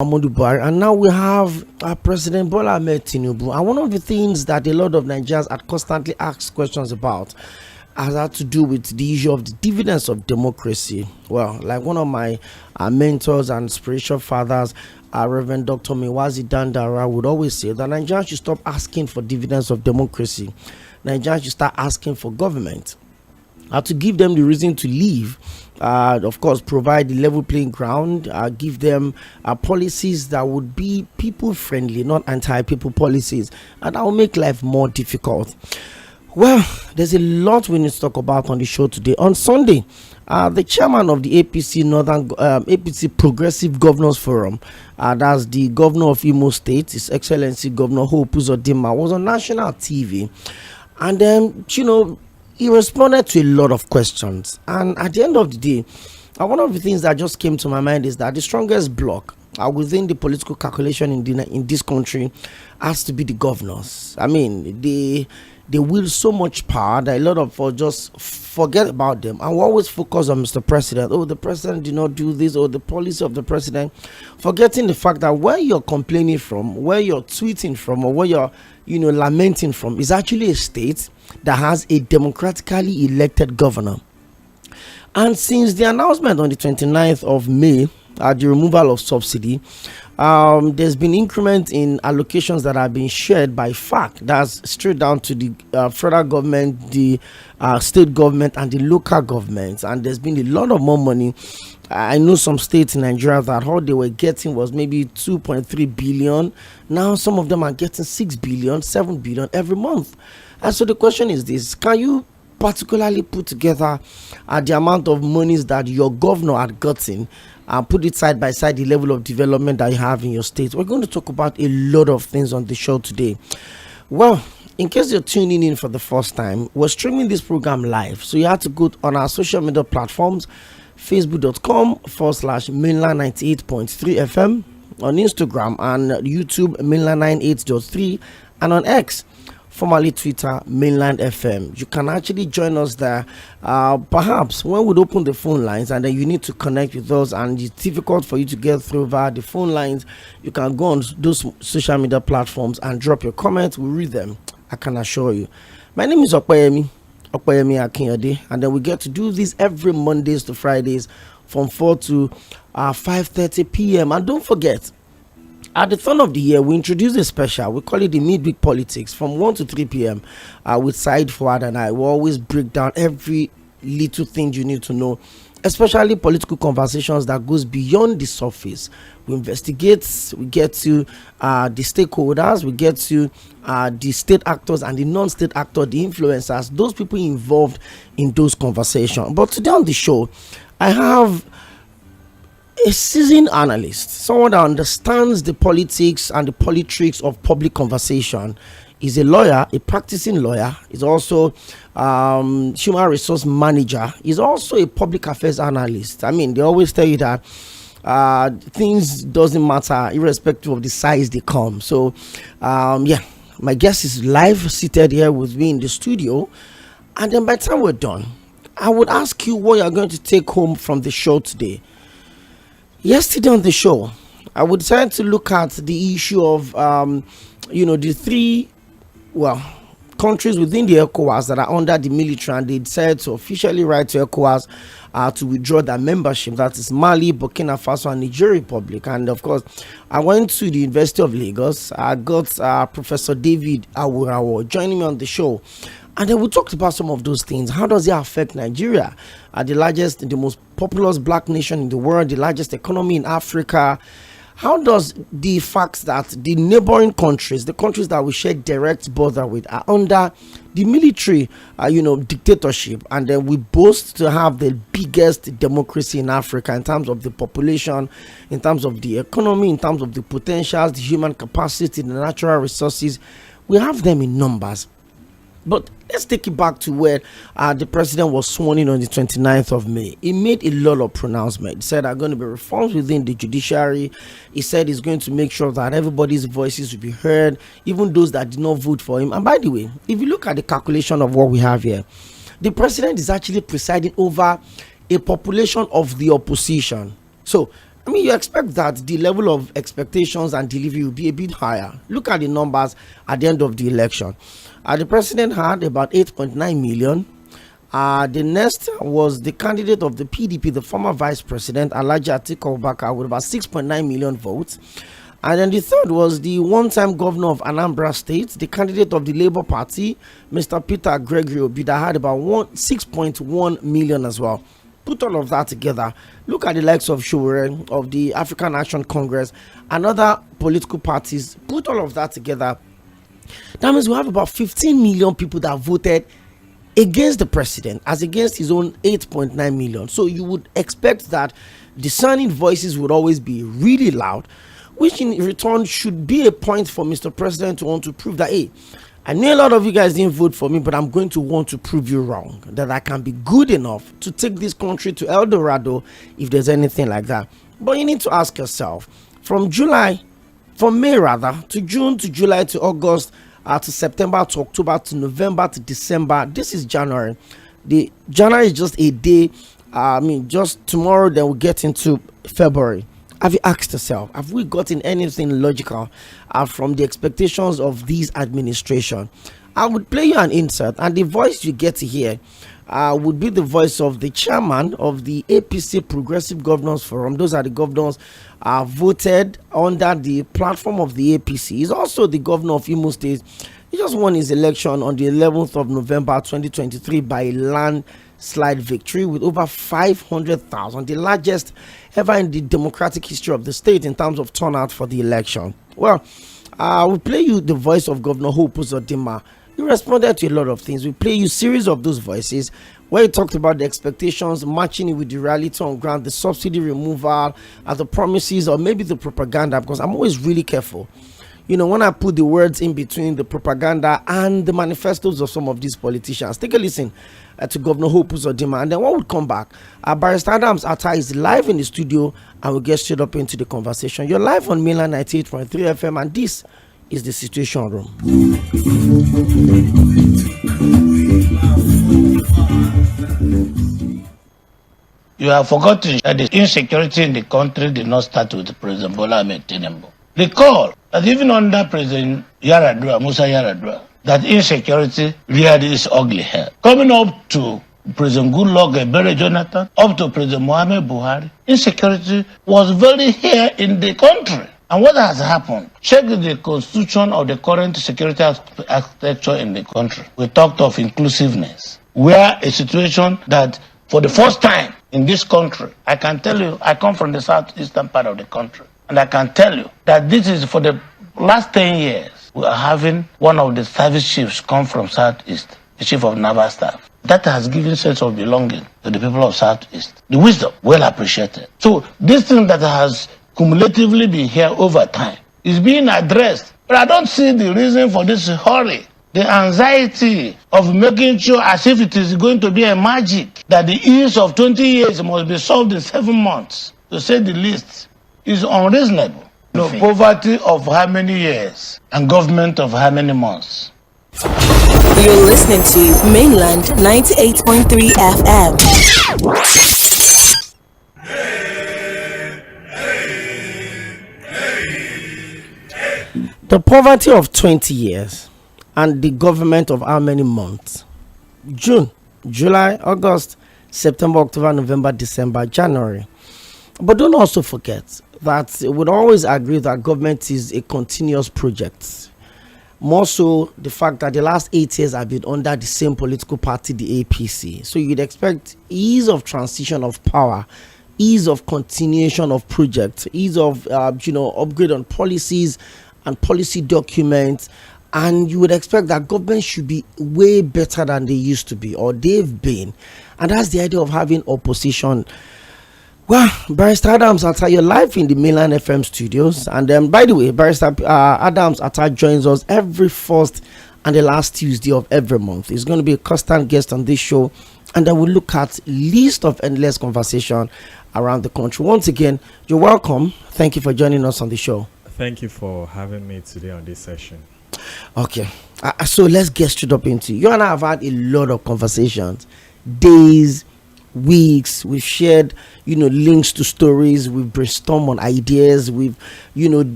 Muhammadu Buhari, and now we have President Bola Ahmed Tinubu. And one of the things that a lot of Nigerians are constantly asked questions about has had to do with the issue of the dividends of democracy. Well, like one of my mentors and spiritual fathers, Reverend Dr. Miwazi Dandara, would always say that Nigerians should stop asking for dividends of democracy. Nigerians should start asking for government. To give them the reason to leave, of course, provide the level playing ground, give them policies that would be people friendly, not anti-people policies, and that will make life more difficult. Well, there's a lot we need to talk about on the show today. On Sunday, the chairman of the APC Progressive Governors Forum, that's the governor of Imo State, His Excellency Governor Hope Uzodinma, was on national TV, and then he responded to a lot of questions. And at the end of the day, one of the things that just came to my mind is that the strongest bloc within the political calculation in this country has to be the governors. I mean, they wield so much power that a lot of us just forget about them, and we always focus on Mr. President. Oh, the president did not do this, or the policy of the president, forgetting the fact that where you're complaining from, where you're tweeting from, or where you're lamenting from is actually a state that has a democratically elected governor. And since the announcement on the 29th of May, the removal of subsidy, there's been increment in allocations that have been shared by FAC. That's straight down to the federal government, the state government, and the local governments. And there's been a lot of more money. I know some states in Nigeria that all they were getting was maybe 2.3 billion. Now some of them are getting 6 billion, 7 billion every month. And so the question is this: can you particularly put together the amount of monies that your governor had gotten and put it side by side the level of development that you have in your state? We're going to talk about a lot of things on the show today. Well, in case you're tuning in for the first time, we're streaming this program live, so you have to go on our social media platforms: facebook.com/mainland 98.3 FM, on Instagram and YouTube mainland 98.3, and on X, formerly Twitter, Mainland FM. You can actually join us there. Perhaps when we open the phone lines and then you need to connect with us and it's difficult for you to get through via the phone lines, you can go on those social media platforms and drop your comments. We'll read them, I can assure you. My name is 광ᴜᴜ Akínyẹ̀dé, and then we get to do this every Mondays to Fridays from 4 to 5:30 p.m. And don't forget, at the turn of the year, we introduce a special. We call it the Midweek Politics from 1 to 3 p.m. With Said Fuad and I. We always break down every little thing you need to know, especially political conversations that goes beyond the surface. We investigate, we get to the stakeholders, we get to the state actors and the non-state actors, the influencers, those people involved in those conversations. But today on the show, I have a seasoned analyst, someone that understands the politics and the politics of public conversation. He's a lawyer, a practicing lawyer. He's also human resource manager. He's also a public affairs analyst. I mean, they always tell you that things doesn't matter irrespective of the size they come. So, my guest is live seated here with me in the studio. And then by the time we're done, I would ask you what you're going to take home from the show today. Yesterday on the show, I would decide to look at the issue of, the three, countries within the ECOWAS that are under the military, and they decided to officially write to ECOWAS to withdraw their membership. That is Mali, Burkina Faso, and Niger Republic. And of course, I went to the University of Lagos. I got Professor David Awurawo joining me on the show. And then we talked about some of those things. How does it affect Nigeria? The largest, the most populous black nation in the world, the largest economy in Africa. How does the fact that the neighboring countries, the countries that we share direct border with, are under the military, dictatorship, and then we boast to have the biggest democracy in Africa in terms of the population, in terms of the economy, in terms of the potentials, the human capacity, the natural resources, we have them in numbers. But let's take it back to where the president was sworn in on the 29th of May. He made a lot of pronouncements. He said there are going to be reforms within the judiciary. He said he's going to make sure that everybody's voices will be heard, even those that did not vote for him. And by the way, if you look at the calculation of what we have here, the president is actually presiding over a population of the opposition. So I mean, you expect that the level of expectations and delivery will be a bit higher. Look at the numbers at the end of the election. The president had about 8.9 million. The next was the candidate of the PDP, the former vice president, Alhaji Atiku Abubakar, with about 6.9 million votes. And then the third was the one-time governor of Anambra State, the candidate of the Labour Party, Mr. Peter Gregory Obi, that had about 6.1 million as well. Put all of that together. Look at the likes of Sowore, of the African Action Congress, and other political parties. Put all of that together. That means we have about 15 million people that voted against the president, as against his own 8.9 million. So you would expect that discerning voices would always be really loud, which in return should be a point for Mr. President to want to prove that, hey, I know a lot of you guys didn't vote for me, but I'm going to want to prove you wrong, that I can be good enough to take this country to El Dorado if there's anything like that. But you need to ask yourself, from May rather, to June, to July, to August, to September, to October, to November, to December, this is January. The January is just a day. Just tomorrow, then we'll get into February. Have you asked yourself, have we gotten anything logical from the expectations of this administration? I would play you an insert, and the voice you get to hear would be the voice of the chairman of the APC Progressive Governors Forum. Those are the governors voted under the platform of the APC. He's also the governor of Imo State. He just won his election on the 11th of November 2023 by a landslide victory with over 500,000, the largest ever in the democratic history of the state in terms of turnout for the election. Well, I will play you the voice of Governor Hope Uzodinma. He responded to a lot of things. We play you a series of those voices where he talked about the expectations, matching it with the reality on ground, the subsidy removal, the promises, or maybe the propaganda, because I'm always really careful. You know, when I put the words in between the propaganda and the manifestos of some of these politicians. Take a listen to Governor Hope Uzodinma, and then when we come back, Barrister Adams Attah is live in the studio, and we'll get straight up into the conversation. You're live on Mainland 98.3 FM, and this is the Situation Room. You have forgotten that the insecurity in the country did not start with President Bola Ahmed Tinubu. Recall that even under President Musa Yar'Adua, that insecurity reared its ugly head. Coming up to President Goodluck Ebele Jonathan, up to President Muhammad Buhari, insecurity was very here in the country. And what has happened? Check the constitution of the current security architecture in the country. We talked of inclusiveness. We are a situation that for the first time in this country, I can tell you, I come from the southeastern part of the country, and I can tell you that this is for the last 10 years, we are having one of the service chiefs come from Southeast, the chief of naval staff. That has given sense of belonging to the people of Southeast. The wisdom, well appreciated. So this thing that has cumulatively been here over time is being addressed. But I don't see the reason for this hurry. The anxiety of making sure as if it is going to be a magic that the ills of 20 years must be solved in 7 months, to say the least, is unreasonable. No, poverty of how many years and government of how many months? You're listening to Mainland 98.3 FM. The poverty of 20 years and the government of how many months? June, July, August, September, October, November, December, January. But don't also forget that we would always agree that government is a continuous project. More so the fact that the last 8 years have been under the same political party, the APC. So you'd expect ease of transition of power, ease of continuation of projects, ease of upgrade on policies and policy documents, and you would expect that government should be way better than they used to be or they've been. And that's the idea of having opposition. Well, Barrister Adams Attah, you're live in the Mainland FM studios. And by the way, Barrister Adams Attah joins us every first and the last Tuesday of every month. He's going to be a constant guest on this show, and then we'll look at list of endless conversation around the country. Once again, you're welcome. Thank you for joining us on the show. Thank you for having me today on this session. Okay, so let's get straight up into it. You and I have had a lot of conversations, days, weeks. We've shared, links to stories. We've brainstormed on ideas. We've,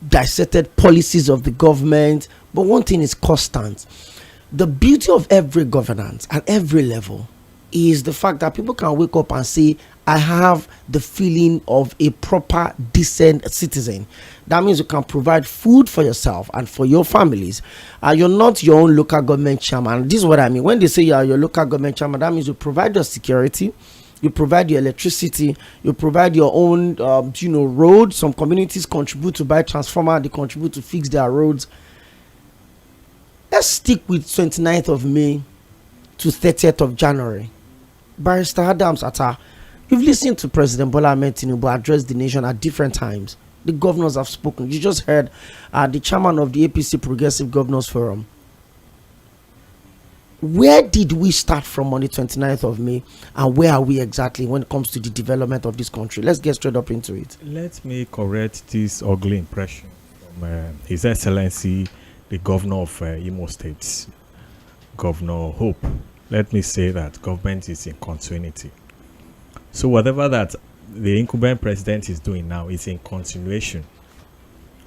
dissected policies of the government. But one thing is constant. The beauty of every governance at every level is the fact that people can wake up and say, I have the feeling of a proper, decent citizen. That means you can provide food for yourself and for your families. You're not your own local government chairman. This is what I mean. When they say you are your local government chairman, that means you provide your security, you provide your electricity, you provide your own, roads. Some communities contribute to buy transformer, they contribute to fix their roads. Let's stick with 29th of May to 30th of January. Barrister Adams Attah, you've listened to President Bola Ahmed Tinubu address the nation at different times. The governors have spoken. You just heard the chairman of the APC Progressive Governors Forum. Where did we start from on the 29th of May, and where are we exactly when it comes to the development of this country? Let's get straight up into it. Let me correct this ugly impression from His Excellency, the Governor of Imo State, Governor Hope. Let me say that government is in continuity. So whatever that the incumbent president is doing now is in continuation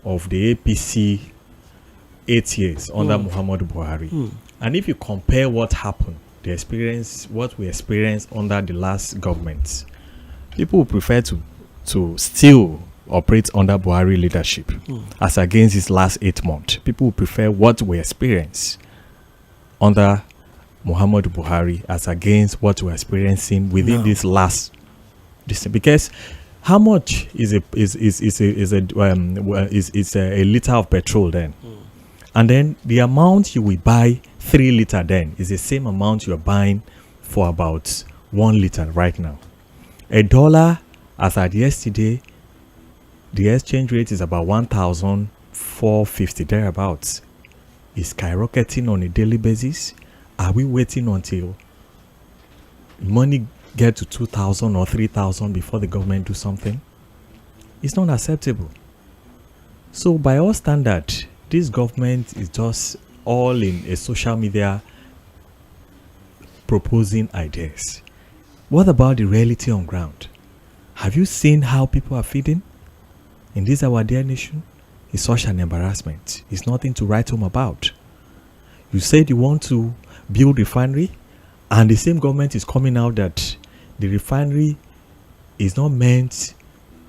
of the APC 8 years under Muhammadu Buhari. And if you compare what happened, what we experienced under the last government, people would prefer to still operate under Buhari leadership as against his last 8 months. People would prefer what we experienced under Muhammadu Buhari as against what we're experiencing within this last because how much is a liter of petrol then? And then the amount you will buy 3 liter then is the same amount you're buying for about 1 liter right now. $1 as at yesterday, the exchange rate is about 1,450 thereabouts. Is skyrocketing on a daily basis. Are we waiting until money get to 2,000 or 3,000 before the government do something? It's not acceptable. So by all standard, this government is just all in a social media proposing ideas. What about the reality on ground? Have you seen how people are feeding in this our dear nation? It's such an embarrassment. It's nothing to write home about. You said you want to build refinery, and the same government is coming out that the refinery is not meant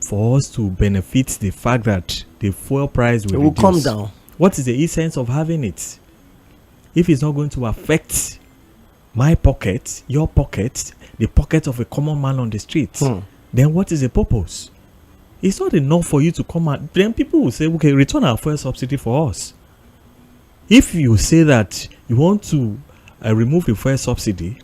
for us to benefit the fact that the fuel price will come down. What is the essence of having it if it's not going to affect my pocket, your pocket, the pocket of a common man on the street? Then what is the purpose? It's not enough for you to come out. Then people will say, okay, return our fuel subsidy for us. If you say that you want to remove the fuel subsidy,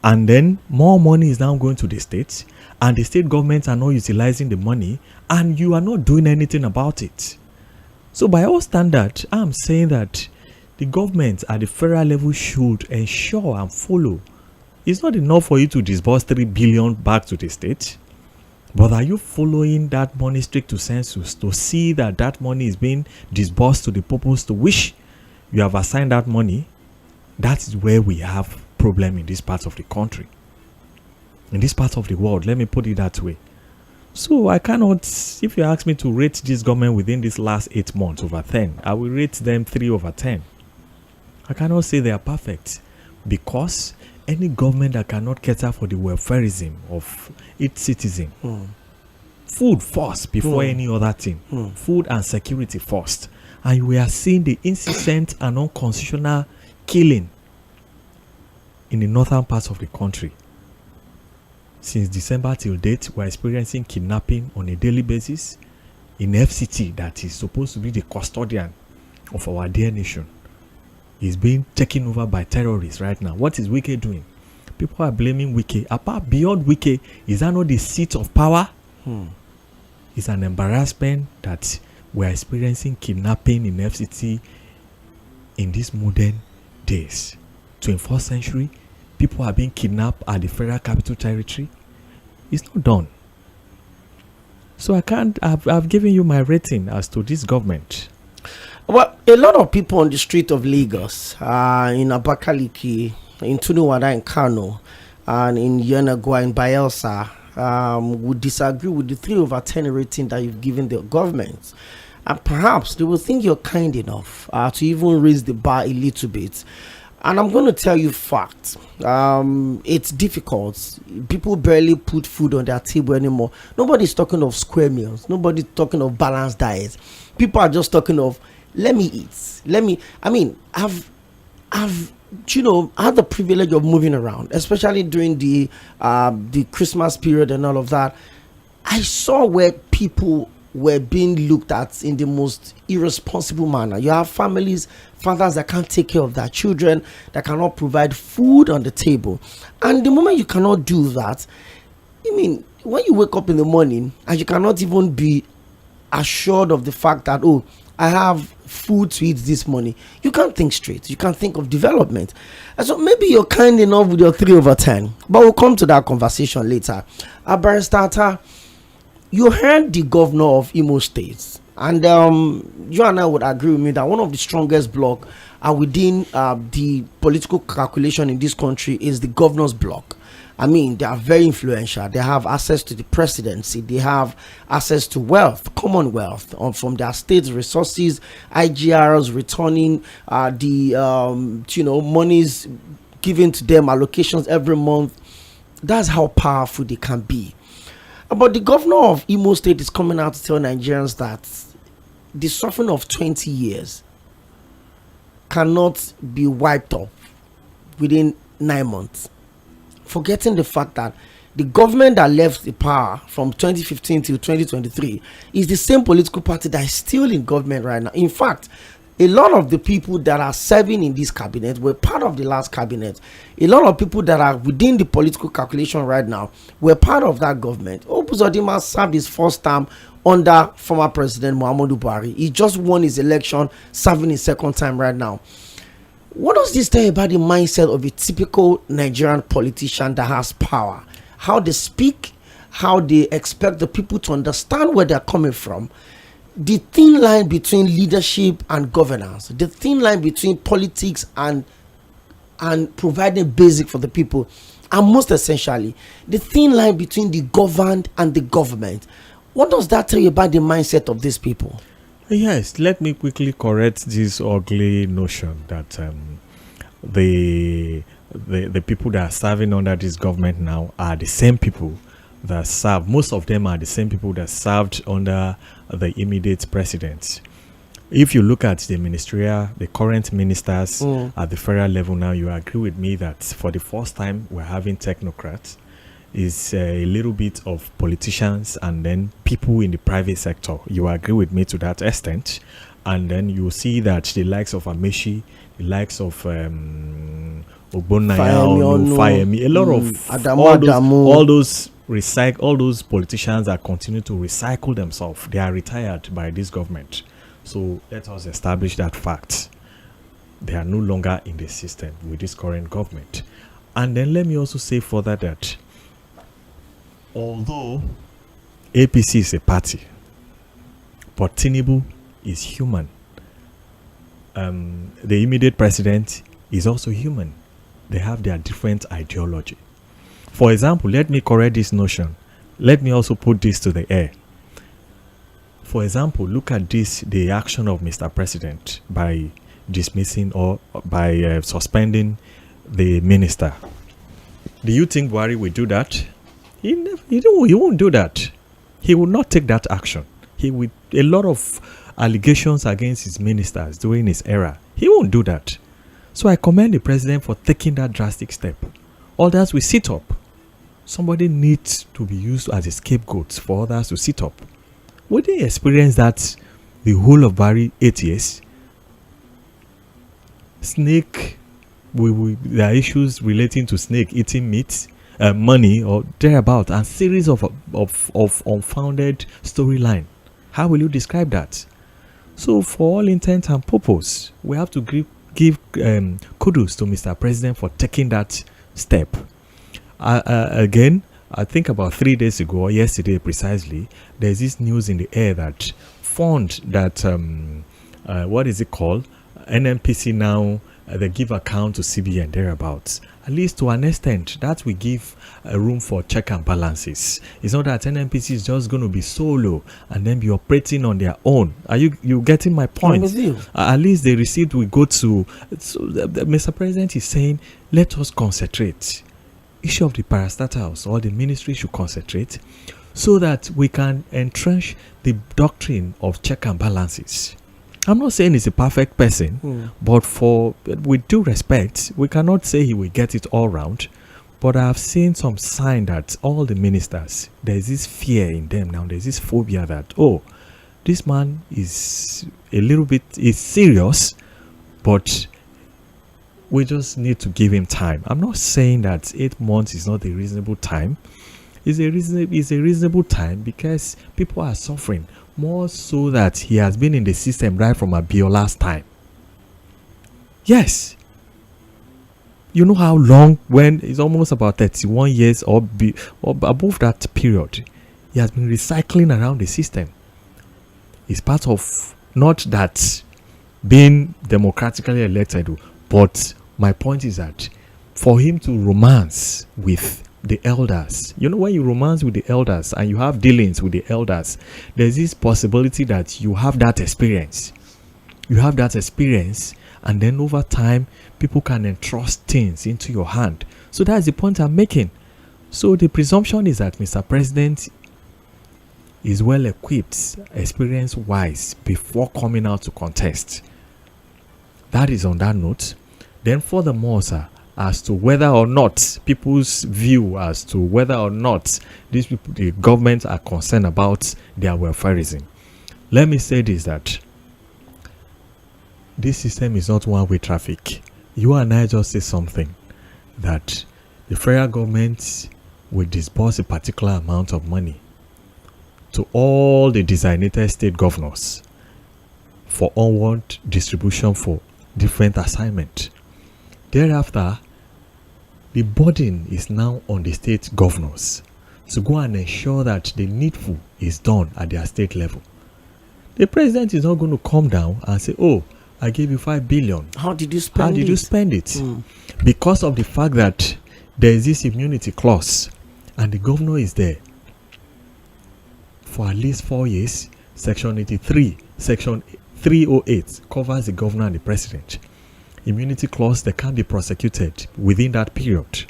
and then more money is now going to the states, and the state governments are not utilizing the money, and you are not doing anything about it. So by all standards, I'm saying that the government at the federal level should ensure and follow. It's not enough for you to disburse 3 billion back to the state, but are you following that money strict to census to see that that money is being disbursed to the purpose to which you have assigned that money? That is where we have problem in this part of the country, in this part of the world. Let me put it that way. So I cannot, if you ask me to rate this government within this last 8 months over 10, I will rate them 3 over 10. I cannot say they are perfect, because any government that cannot cater for the welfareism of its citizen, food first before any other thing, food and security first, and we are seeing the incessant and unconstitutional killing in the northern parts of the country. Since December till date, we are experiencing kidnapping on a daily basis in FCT, that is supposed to be the custodian of our dear nation. Is being taken over by terrorists right now. What is WİKE doing? People are blaming WİKE. Apart beyond WİKE, is that not the seat of power? It's an embarrassment that we are experiencing kidnapping in FCT in these modern days. 21st century, people are being kidnapped at the Federal Capital Territory. It's not done. So I can't. I've given you my rating as to this government. Well, a lot of people on the street of Lagos, in Abakaliki, in Tunuwada and Kano, and in Yenagoa in Bayelsa would disagree with the 3/10 rating that you've given the government. And perhaps they will think you're kind enough to even raise the bar a little bit. And I'm going to tell you facts. It's difficult. People barely put food on their table anymore. Nobody's talking of square meals. Nobody's talking of balanced diets. People are just talking of, let me eat. I've had the privilege of moving around, especially during the Christmas period and all of that. I saw where people were being looked at in the most irresponsible manner. You have fathers that can't take care of their children, that cannot provide food on the table. And the moment you cannot do that, when you wake up in the morning and you cannot even be assured of the fact that, oh, I have food to eat this morning, you can't think straight. You can't think of development. And so maybe you're kind enough with your 3/10, but we'll come to that conversation later. Barrister Attah, you heard the governor of Imo State, and you and I would agree with me that one of the strongest bloc within the political calculation in this country is the governor's bloc. They are very influential. They have access to the presidency. They have access to wealth, common wealth, from their state's resources, IGRs returning the monies given to them, allocations every month. That's how powerful they can be. But the governor of Imo State is coming out to tell Nigerians that the suffering of 20 years cannot be wiped off within 9 months. Forgetting the fact that the government that left the power from 2015 till 2023 is the same political party that is still in government right now. In fact, a lot of the people that are serving in this cabinet were part of the last cabinet. A lot of people that are within the political calculation right now were part of that government. Uzodinma served his first term under former President Muhammadu Buhari. He just won his election, serving his second time right now. What does this tell you about the mindset of a typical Nigerian politician that has power? How they speak, how they expect the people to understand where they're coming from. The thin line between leadership and governance, the thin line between politics and providing basic for the people, and most essentially, the thin line between the governed and the government. What does that tell you about the mindset of these people? Yes, let me quickly correct this ugly notion that the people that are serving under this government now are the same people that serve. Most of them are the same people that served under the immediate president. If you look at the current ministers at the federal level now, you agree with me that for the first time we're having technocrats. Is a little bit of politicians and then people in the private sector. You agree with me to that extent. And then you see that the likes of Amechi, the likes of Ogbonnaya, Fayemi, a lot of all those politicians that continue to recycle themselves. They are retired by this government. So let us establish that fact. They are no longer in the system with this current government. And then let me also say further that although APC is a party, but Tinubu is human. The immediate president is also human. They have their different ideology. For example, let me correct this notion. Let me also put this to the air. For example, look at the action of Mr. President by dismissing or by suspending the minister. Do you think Buhari will do that? He won't do that. He will not take that action. He will a lot of allegations against his ministers during his era. He won't do that. So I commend the president for taking that drastic step. Others will sit up. Somebody needs to be used as a scapegoat for others to sit up. Would they experience that the whole of Buhari 8 years? Snake, there are issues relating to snake eating meat. Money or thereabout, and series of unfounded storyline. How will you describe that? So for all intent and purpose, we have to give kudos to Mr. President for taking that step. Again, I think about 3 days ago, or yesterday precisely, there's this news in the air that fund that what is it called? NNPC now they give account to CBN thereabouts. At least to an extent, that will give room for check and balances. It's not that NNPC is just going to be solo and then be operating on their own. Are you getting my point? At least the receipt will go to. So Mr. President is saying, let us concentrate. Issue of the parastatals or the ministry should concentrate so that we can entrench the doctrine of check and balances. I'm not saying he's a perfect person, but with due respect, we cannot say he will get it all round. But I have seen some sign that all the ministers, there's this fear in them now. There's this phobia that, this man is is serious, but we just need to give him time. I'm not saying that 8 months is not a reasonable time. It's a reasonable time because people are suffering. More so that he has been in the system right from Abiola's time. Yes. You know how long, when it's almost about 31 years or above that period, he has been recycling around the system. It's part of, not that being democratically elected, but my point is that for him to romance with the elders, when you romance with the elders and you have dealings with the elders, there's this possibility that you have that experience. And then over time, people can entrust things into your hand. So that's the point I'm making. So the presumption is that Mr. President is well equipped, experience-wise, before coming out to contest. That is on that note. Then furthermore, sir, as to whether or not people's view as to whether or not these people, the government, are concerned about their welfareism. Let me say this, that this system is not one-way traffic. You and I just say something that the federal government will disburse a particular amount of money to all the designated state governors for onward distribution for different assignment. Thereafter, the burden is now on the state governors to go and ensure that the needful is done at their state level. The president is not going to come down and say, I gave you 5 billion. How did you spend it? Because of the fact that there is this immunity clause and the governor is there for at least 4 years. Section 83, Section 308 covers the governor and the president. Immunity clause, they can be prosecuted within that period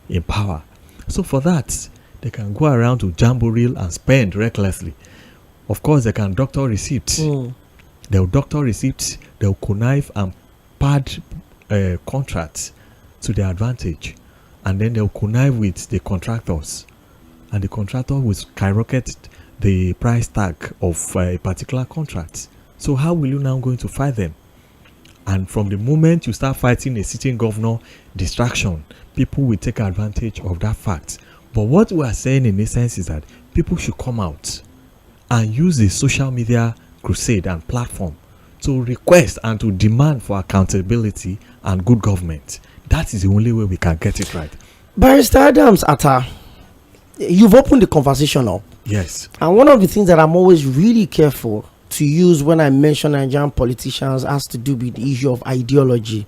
in power. So for that, they can go around to jamboree and spend recklessly. Of course, they can doctor receipts. They'll doctor receipts, they'll connive and pad contracts to their advantage. And then they'll connive with the contractors. And the contractor will skyrocket the price tag of a particular contract. So how will you now going to fight them? And from the moment you start fighting a sitting governor, distraction, people will take advantage of that fact. But what we are saying in essence is that people should come out and use the social media crusade and platform to request and to demand for accountability and good government. That is the only way we can get it right. Barrister Adams, Attah, you've opened the conversation up. Yes. And one of the things that I'm always really careful to use when I mention Nigerian politicians has to do with the issue of ideology.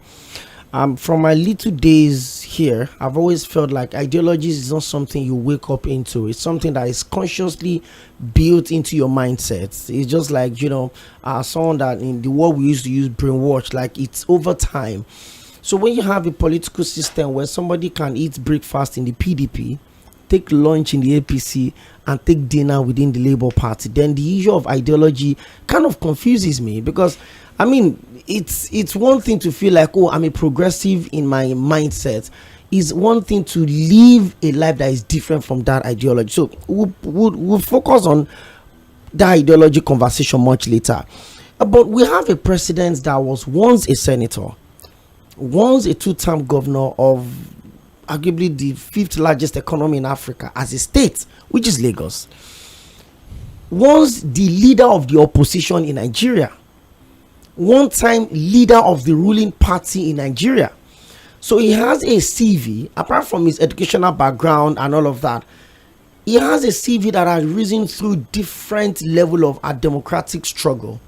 From my little days here, I've always felt like ideologies is not something you wake up into. It's something that is consciously built into your mindset. It's just like, someone that in the world we used to use brainwash, like it's over time. So when you have a political system where somebody can eat breakfast in the PDP, take lunch in the APC, and take dinner within the Labour Party, then the issue of ideology kind of confuses me, because it's one thing to feel like, I'm a progressive in my mindset. It's one thing to live a life that is different from that ideology. So we'll focus on that ideology conversation much later. But we have a president that was once a senator, once a two-term governor of arguably the 5th largest economy in Africa as a state, which is Lagos. Once the leader of the opposition in Nigeria. One time leader of the ruling party in Nigeria. So he has a CV, apart from his educational background and all of that. He has a CV that has risen through different level of a democratic struggle.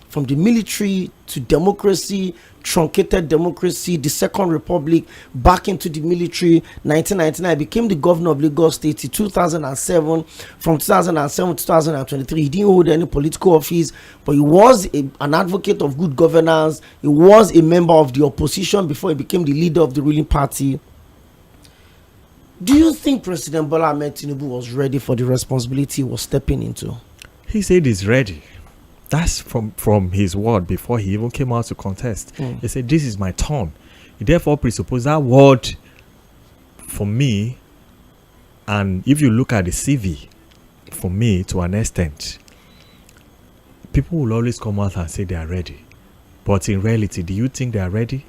from the military to democracy, truncated democracy, the Second Republic, back into the military. 1999, became the governor of Lagos State in 2007. From 2007 to 2023, he didn't hold any political office, but he was an advocate of good governance. He was a member of the opposition before he became the leader of the ruling party. Do you think President Bola Ahmed Tinubu was ready for the responsibility he was stepping into? He said he's ready. That's from his word before he even came out to contest. He said, this is my turn. He therefore presupposed that word for me, and if you look at the CV, for me, to an extent, people will always come out and say they are ready. But in reality, do you think they are ready?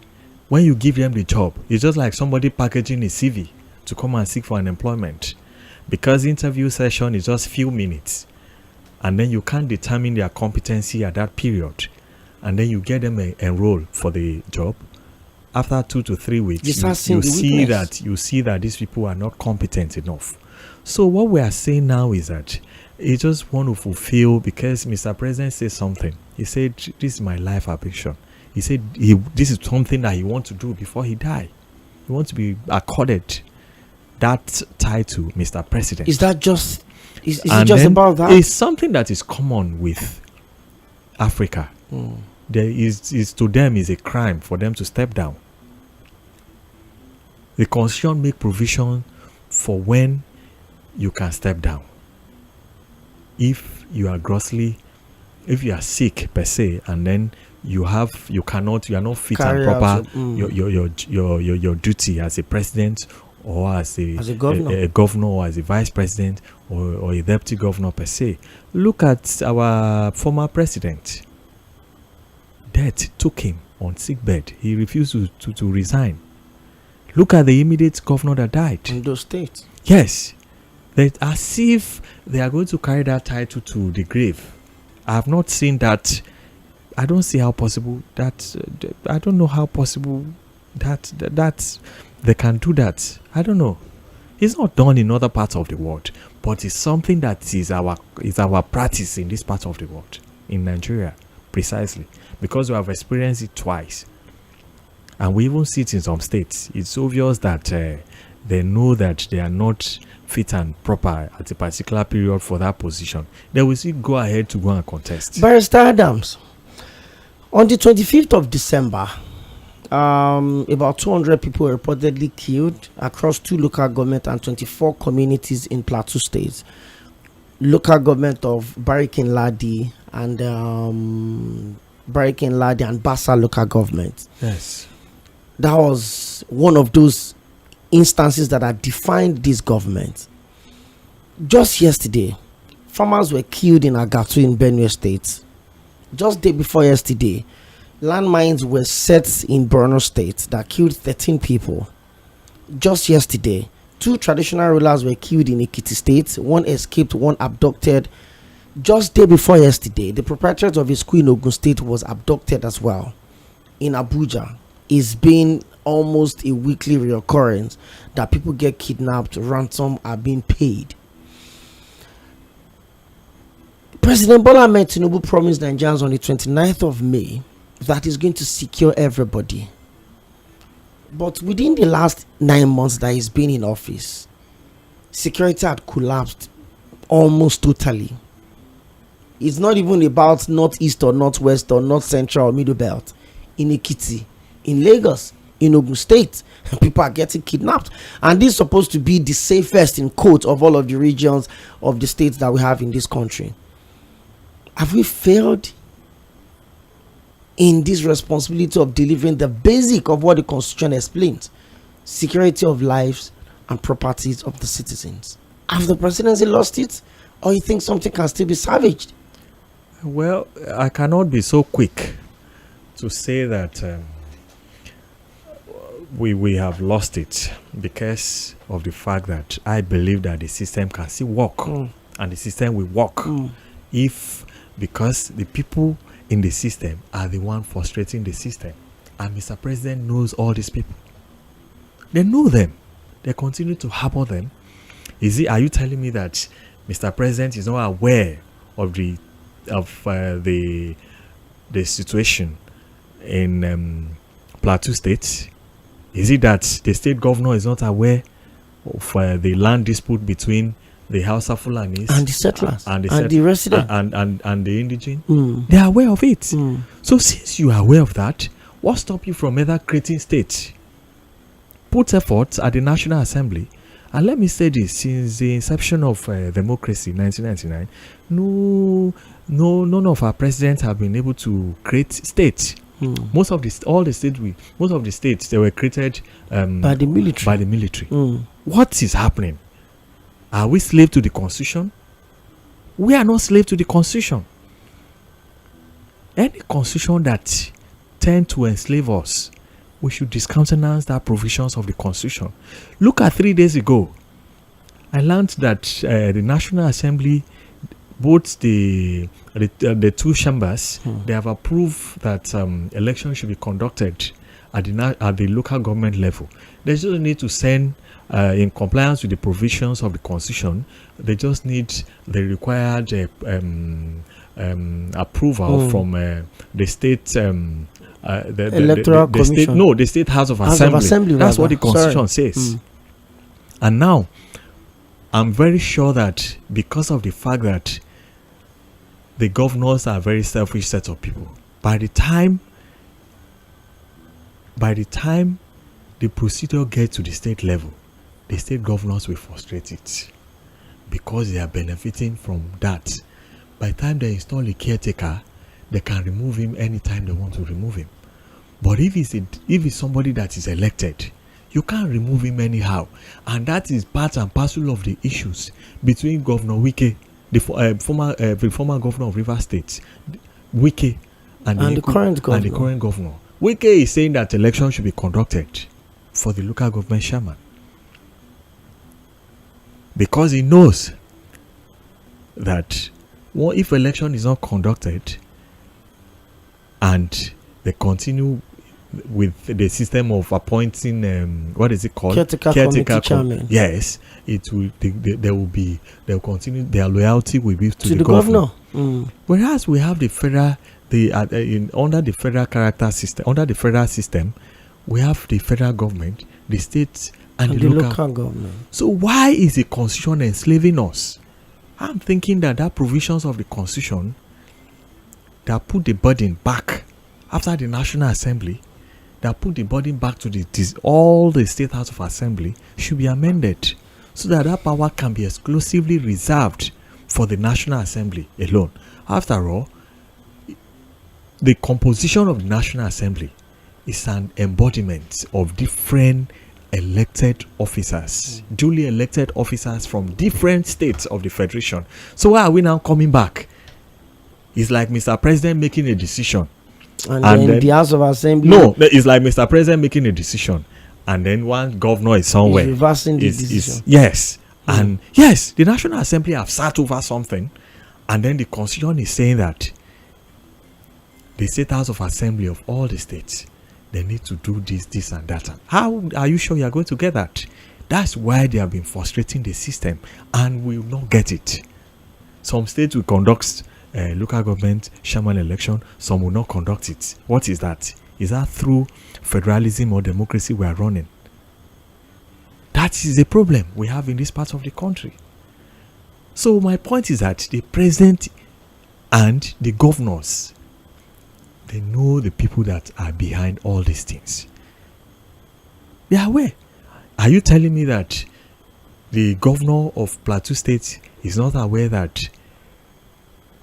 When you give them the job, it's just like somebody packaging a CV to come and seek for an employment. Because interview session is just few minutes, and then you can't determine their competency at that period, and then you get them enrolled for the job. After 2 to 3 weeks, you see that these people are not competent enough. So what we are saying now is that he just want to fulfill, because Mr. President said something. He said, this is my life ambition. He said this is something that he wants to do before he die. He wants to be accorded that title, Mr. President. Is that just... Is it just about that? It's something that is common with Africa. There is to them is a crime for them to step down. The Constitution make provision for when you can step down. If you are sick per se, and then you are not fit and proper your duty as a president, or as a governor, or as a vice president, or a deputy governor per se. Look at our former president. Death took him on sick bed. He refused to resign. Look at the immediate governor that died. In those states. Yes. As if they are going to carry that title to the grave. I have not seen that. I don't see how possible that. I don't know how possible that they can do that. I don't know. It's not done in other parts of the world, but it's something that is our practice in this part of the world, in Nigeria, precisely, because we have experienced it twice, and we even see it in some states. It's obvious that they know that they are not fit and proper at a particular period for that position. They will still go ahead to go and contest. Barrister Adams, on the 25th of December, about 200 people were reportedly killed across 2 local government and 24 communities in Plateau State. Local government of Barikin-Ladi and Bassa local government. Yes. That was one of those instances that had defined this government. Just yesterday, farmers were killed in Agatu in Benue State. Just day before yesterday, landmines were set in Borno State that killed 13 people. Just yesterday, 2 traditional rulers were killed in Ekiti State. 1 escaped, 1 abducted. Just day before yesterday, the proprietor of a school in Ogun State was abducted as well. In Abuja, it's been almost a weekly reoccurrence that people get kidnapped, ransom are being paid. President Bola Ahmed Tinubu promised Nigerians on the 29th of May that is going to secure everybody. But within the last 9 months that he's been in office, security had collapsed almost totally. It's not even about northeast or northwest or north central or middle belt. In Ekiti, in Lagos, in Ogun State, people are getting kidnapped. And this is supposed to be the safest in quote of all of the regions of the states that we have in this country. Have we failed in this responsibility of delivering the basic of what the Constitution explains? Security of lives and properties of the citizens. Have the presidency lost it? Or you think something can still be salvaged? Well, I cannot be so quick to say that we have lost it, because of the fact that I believe that the system can still work, and the system will work because the people in the system are the one frustrating the system, and Mr. President knows all these people. They know them. They continue to harbor them. Are you telling me that Mr. President is not aware of the the situation in Plateau State? Is it that the state governor is not aware of the land dispute between the Hausa Fulanis and the settlers and the residents and the indigenous? They are aware of it. So since you are aware of that, what stops you from ever creating states? Put efforts at the National Assembly. And let me say this: since the inception of democracy, 1999, none of our presidents have been able to create states. Most of the states they were created by the military. What is happening? Are we slave to the constitution? We are not slave to the constitution. Any constitution that tend to enslave us, we should discountenance that provisions of the constitution. Look at 3 days ago, I learned that the National Assembly, both the two chambers, they have approved that elections should be conducted at the local government level. They just need to send, in compliance with the provisions of the constitution, they just need the required approval from the state. The Electoral Commission. The State House of Assembly. That's what the Constitution says. And now, I'm very sure that because of the fact that the governors are a very selfish set of people, by the time the procedure gets to the state level, the state governors will frustrate it because they are benefiting from that. By the time they install a caretaker, they can remove him anytime they want to remove him. But if it's somebody that is elected, you can't remove him anyhow. And that is part and parcel of the issues between Governor Wike, the former governor of Rivers State, Wike, and the current governor. Wike is saying that elections should be conducted for the local government chairman, because he knows that if election is not conducted, and they continue with the system of appointing what is it called? Caretaker chairman. Yes, it will. They'll continue. Their loyalty will be to the governor. Whereas we have the federal, under the federal character system, under the federal system, we have the federal government, the state, and the local government. So why is the constitution enslaving us? I'm thinking that provisions of the constitution that put the burden back after the National Assembly, that put the burden back to all the State House of Assembly, should be amended so that power can be exclusively reserved for the National Assembly alone. After all, the composition of the National Assembly is an embodiment of different elected officers, duly elected officers from different states of the Federation. So why are we now coming back? It's like Mr. President making a decision. And then the House of Assembly. No, it's like Mr. President making a decision. And then one governor is somewhere. He's reversing the decision. Yes. And yes, the National Assembly have sat over something. And then the Constitution is saying that the State House of Assembly of all the states, they need to do this and that. How are you sure you are going to get that? That's why they have been frustrating the system and will not get it. Some states will conduct local government chairman election, some will not conduct it. What is that? Is that through federalism or democracy we are running? That is a problem we have in this part of the country. So my point is that the president and the governors, they know the people that are behind all these things. They are aware. Are you telling me that the governor of Plateau State is not aware that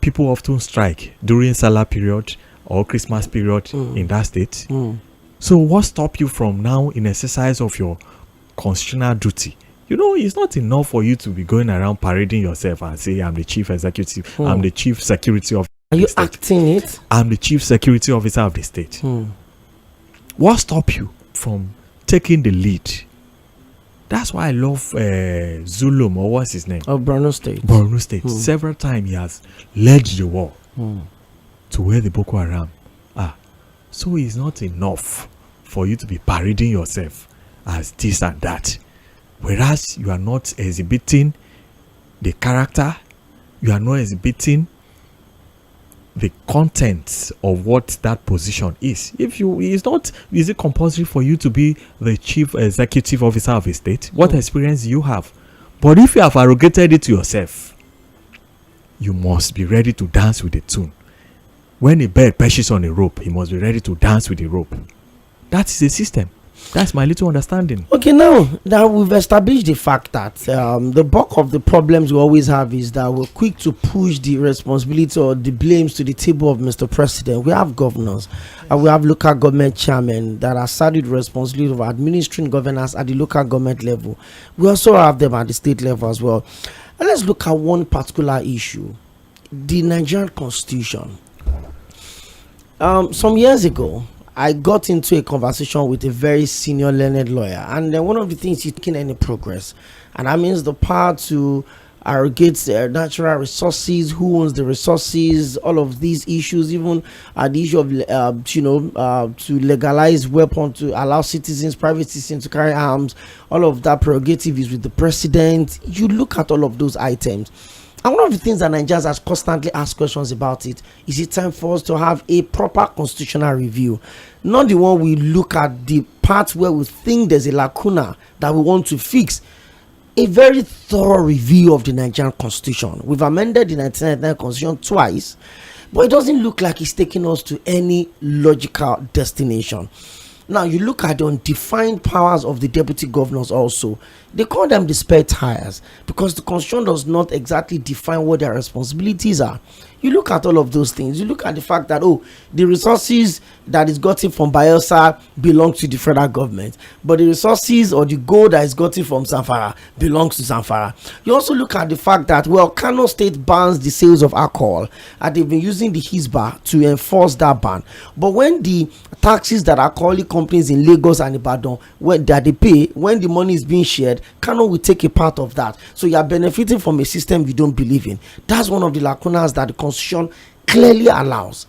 people often strike during Salah period or Christmas period in that state? So what stops you from now in exercise of your constitutional duty? You know, it's not enough for you to be going around parading yourself and say, I'm the chief executive, I'm the chief security officer. Are you acting it? I'm the chief security officer of the state. What stops you from taking the lead? That's why I love Zulum, or what's his name? Borno State. Borno State. Several times he has led the war to where the Boko Haram are. So it's not enough for you to be parading yourself as this and that. Whereas you are not exhibiting the character, you are not exhibiting the content of what that position is. If you, is it compulsory for you to be the chief executive officer of a state? What experience do you have? But if you have arrogated it to yourself, you must be ready to dance with the tune. When a bird perches on a rope, he must be ready to dance with the rope. That is a system. That's my little understanding. Okay, now that we've established the fact that the bulk of the problems we always have is that we're quick to push the responsibility or the blames to the table of Mr. President. We have governors and we have local government chairmen that are saddled with responsibility of administering governance at the local government level. We also have them at the state level as well. And let's look at one particular issue, the Nigerian Constitution. Some years ago, I got into a conversation with a very senior learned lawyer, and then one of the things he's taking any progress, and that means the power to arrogate their natural resources, who owns the resources, all of these issues, even the issue of to legalize weapons, to allow private citizens to carry arms, all of that prerogative is with the president. You look at all of those items. And one of the things that Nigerians have constantly asked questions about it is time for us to have a proper constitutional review, not the one we look at the part where we think there's a lacuna that we want to fix. A very thorough review of the Nigerian Constitution. We've amended the 1999 Constitution twice, but it doesn't look like it's taking us to any logical destination. Now, you look at the undefined powers of the deputy governors also. They call them the spare tires because the constitution does not exactly define what their responsibilities are. You look at all of those things. You look at the fact that, the resources that is gotten from Bayelsa belongs to the federal government, but the resources or the gold that is gotten from Zamfara belongs to Zamfara. You also look at the fact that, Kano State bans the sales of alcohol, and they've been using the Hisba to enforce that ban. But when the taxes that alcoholic companies in Lagos and Ibadan, when they pay, when the money is being shared, Kano will take a part of that. So you are benefiting from a system you don't believe in. That's one of the lacunas that the Constitution clearly allows.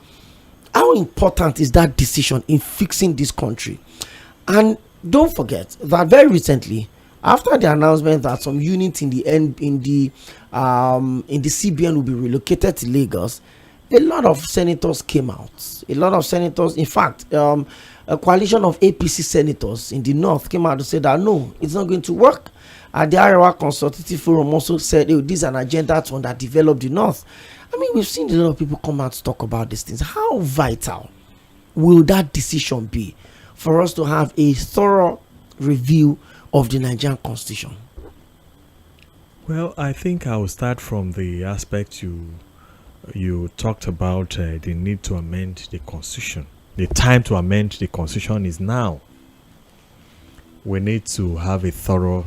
How important is that decision in fixing this country? And don't forget that very recently, after the announcement that some units in the CBN will be relocated to Lagos, a lot of senators came out. A lot of senators, in fact, a coalition of APC senators in the north came out to say that no, it's not going to work. The Arewa Consultative Forum also said, this is an agenda to underdevelop the north. I mean, we've seen a lot of people come out to talk about these things. How vital will that decision be for us to have a thorough review of the Nigerian Constitution? Well, I think I will start from the aspect you talked about, the need to amend the Constitution. The time to amend the Constitution is now. We need to have a thorough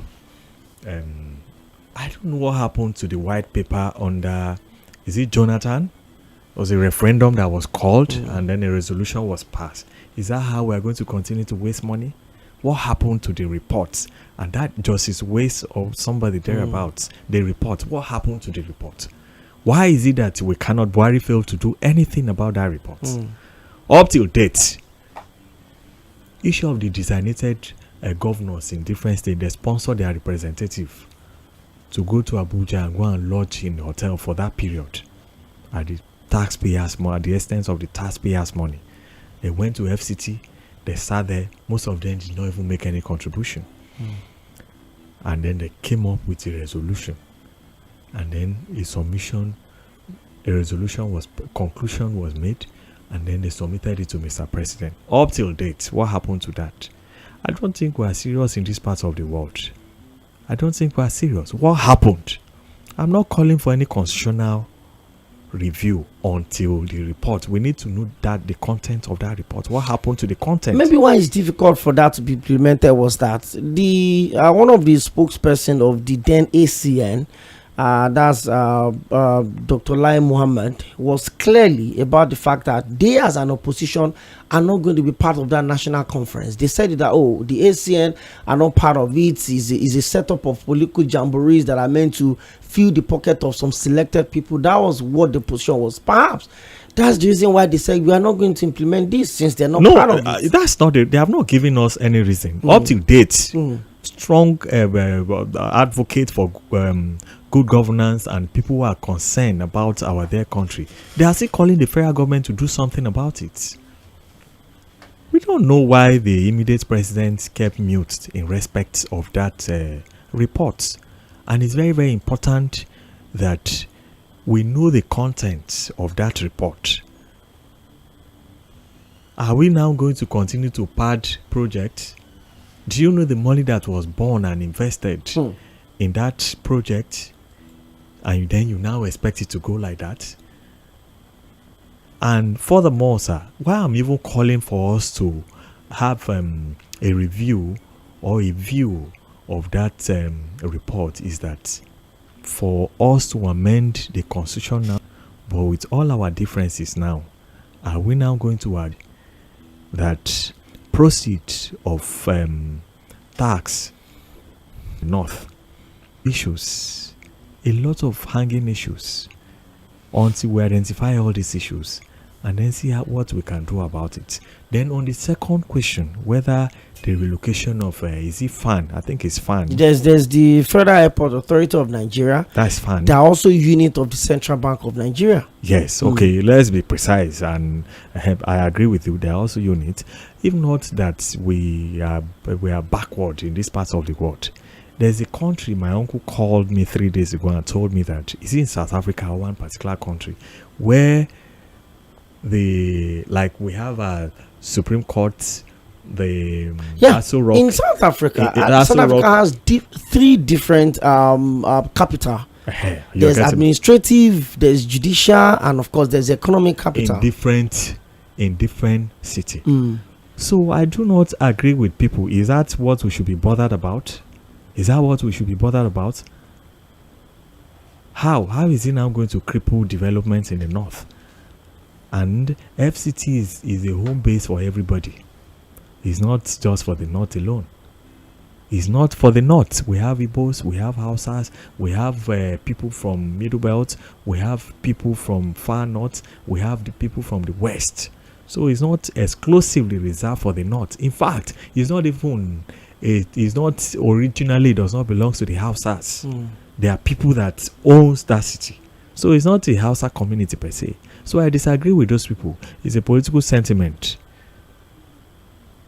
I don't know what happened to the white paper under, is it Jonathan? It was a referendum that was called and then a resolution was passed. Is that how we are going to continue to waste money? What happened to the reports? And that Justice Waste or somebody thereabouts, the report, what happened to the report? Why is it that we cannot, Buhari failed to do anything about that report? Up till date, issue of the designated governors in different states, they sponsor their representative to go to Abuja and go and lodge in the hotel for that period at the taxpayers' money, at the expense of the taxpayers' money. They went to FCT, they sat there, most of them did not even make any contribution. And then they came up with a resolution. And then conclusion was made, and then they submitted it to Mr. President. Up till date, what happened to that? I don't think we are serious in this part of the world. I don't think we are serious. What happened? I'm not calling for any constitutional review until the report. We need to know that the content of that report. What happened to the content? Maybe why it's difficult for that to be implemented was that the one of the spokesperson of the then ACN, that's Dr. Lai Mohammed, was clearly about the fact that they as an opposition are not going to be part of that national conference. They said that, the ACN are not part of it. Is a setup of political jamborees that are meant to fill the pocket of some selected people. That was what the position was. Perhaps that's the reason why they said we are not going to implement this since they're not part of it. That's not it. They have not given us any reason. Up to date, strong advocate for good governance and people who are concerned about their country, they are still calling the federal government to do something about it. We don't know why the immediate president kept mute in respect of that report. And it's very, very important that we know the content of that report. Are we now going to continue to pad projects? Do you know the money that was born and invested in that project? And then you now expect it to go like that? And furthermore, sir, why I'm even calling for us to have a review or a view of that report is that for us to amend the constitution now, but with all our differences now, are we now going to add that proceeds of tax north issues, a lot of hanging issues, until we identify all these issues and then see what we can do about it. Then on the second question, whether the relocation of is it FAN? I think it's FAN. There's the Federal Airport Authority of Nigeria. That's FAN. They are also a unit of the Central Bank of Nigeria. Yes. Okay. Let's be precise, and I agree with you. They are also units. If not that we are backward in this part of the world. There's a country my uncle called me 3 days ago and told me that is in South Africa or one particular country where we have a Supreme Court, in South Africa. South Africa has three different capital. There's administrative, there's judicial, and of course there's economic capital. In different city. So I do not agree with people. Is that what we should be bothered about? How is it now going to cripple development in the north? And FCT is a home base for everybody. It's not just for the north alone. It's not for the north. We have Igbos, we have Hausas, we have people from Middle Belt, we have people from far north, we have the people from the west. So it's not exclusively reserved for the north. In fact, it's not originally does not belong to the Hausas. There are people that owns that city. So it's not a Hausa community per se. So I disagree with those people. It's a political sentiment.